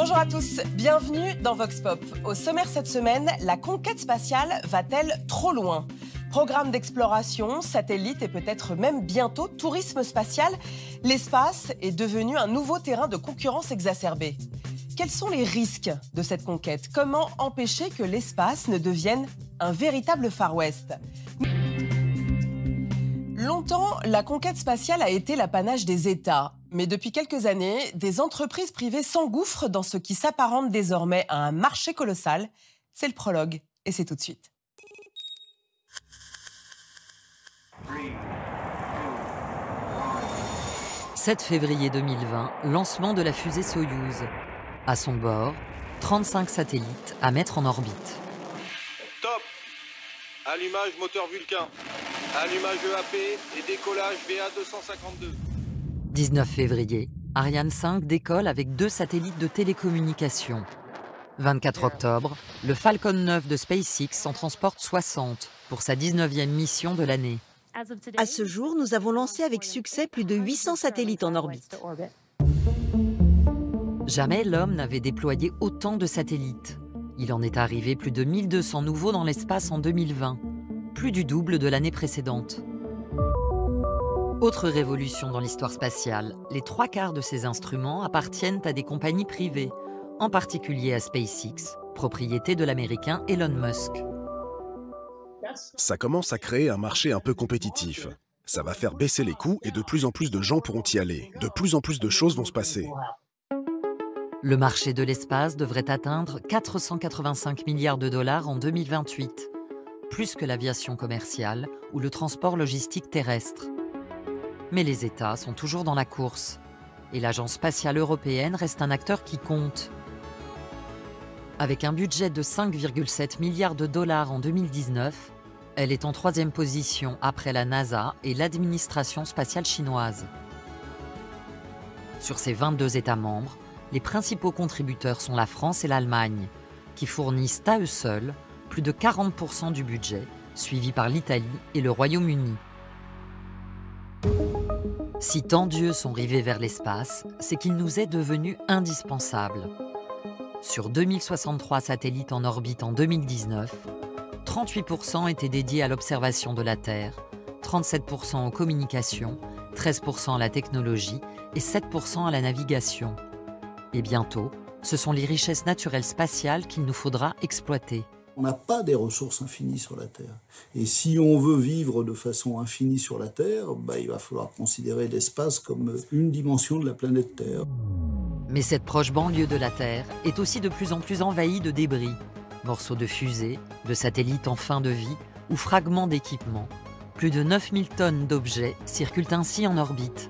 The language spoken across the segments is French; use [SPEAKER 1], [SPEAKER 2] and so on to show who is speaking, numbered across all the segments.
[SPEAKER 1] Bonjour à tous, bienvenue dans Vox Pop. Au sommaire cette semaine, la conquête spatiale va-t-elle trop loin? Programme d'exploration, satellite et peut-être même bientôt tourisme spatial, l'espace est devenu un nouveau terrain de concurrence exacerbée. Quels sont les risques de cette conquête? Comment empêcher que l'espace ne devienne un véritable Far West? Longtemps, la conquête spatiale a été l'apanage des États. Mais depuis quelques années, des entreprises privées s'engouffrent dans ce qui s'apparente désormais à un marché colossal. C'est le prologue et c'est tout de suite.
[SPEAKER 2] « 7 février 2020, lancement de la fusée Soyouz. À son bord, 35 satellites à mettre en orbite.
[SPEAKER 3] Top! Allumage moteur Vulcain. Allumage EAP et décollage VA252.
[SPEAKER 2] 19 février, Ariane 5 décolle avec 2 satellites de télécommunication. 24 octobre, le Falcon 9 de SpaceX en transporte 60 pour sa 19e mission de l'année.
[SPEAKER 4] À ce jour, nous avons lancé avec succès plus de 800 satellites en orbite.
[SPEAKER 2] Jamais l'homme n'avait déployé autant de satellites. Il en est arrivé plus de 1200 nouveaux dans l'espace en 2020, plus du double de l'année précédente. Autre révolution dans l'histoire spatiale, les 3/4 de ces instruments appartiennent à des compagnies privées, en particulier à SpaceX, propriété de l'américain Elon Musk.
[SPEAKER 5] Ça commence à créer un marché un peu compétitif. Ça va faire baisser les coûts et de plus en plus de gens pourront y aller. De plus en plus de choses vont se passer.
[SPEAKER 2] Le marché de l'espace devrait atteindre 485 milliards de dollars en 2028, plus que l'aviation commerciale ou le transport logistique terrestre. Mais les États sont toujours dans la course et l'Agence spatiale européenne reste un acteur qui compte. Avec un budget de 5,7 milliards de dollars en 2019, elle est en 3e position après la NASA et l'administration spatiale chinoise. Sur ces 22 États membres, les principaux contributeurs sont la France et l'Allemagne, qui fournissent à eux seuls plus de 40% du budget, suivis par l'Italie et le Royaume-Uni. Si tant d'yeux sont rivés vers l'espace, c'est qu'il nous est devenu indispensable. Sur 2063 satellites en orbite en 2019, 38% étaient dédiés à l'observation de la Terre, 37% aux communications, 13% à la technologie et 7% à la navigation. Et bientôt, ce sont les richesses naturelles spatiales qu'il nous faudra exploiter.
[SPEAKER 6] On n'a pas des ressources infinies sur la Terre. Et si on veut vivre de façon infinie sur la Terre, il va falloir considérer l'espace comme une dimension de la planète Terre.
[SPEAKER 2] Mais cette proche banlieue de la Terre est aussi de plus en plus envahie de débris, morceaux de fusées, de satellites en fin de vie ou fragments d'équipements. Plus de 9000 tonnes d'objets circulent ainsi en orbite.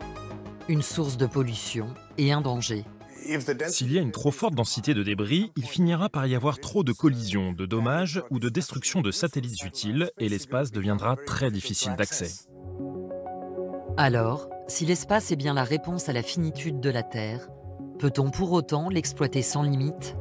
[SPEAKER 2] Une source de pollution et un danger.
[SPEAKER 7] S'il y a une trop forte densité de débris, il finira par y avoir trop de collisions, de dommages ou de destruction de satellites utiles et l'espace deviendra très difficile d'accès.
[SPEAKER 2] Alors, si l'espace est bien la réponse à la finitude de la Terre, peut-on pour autant l'exploiter sans limite?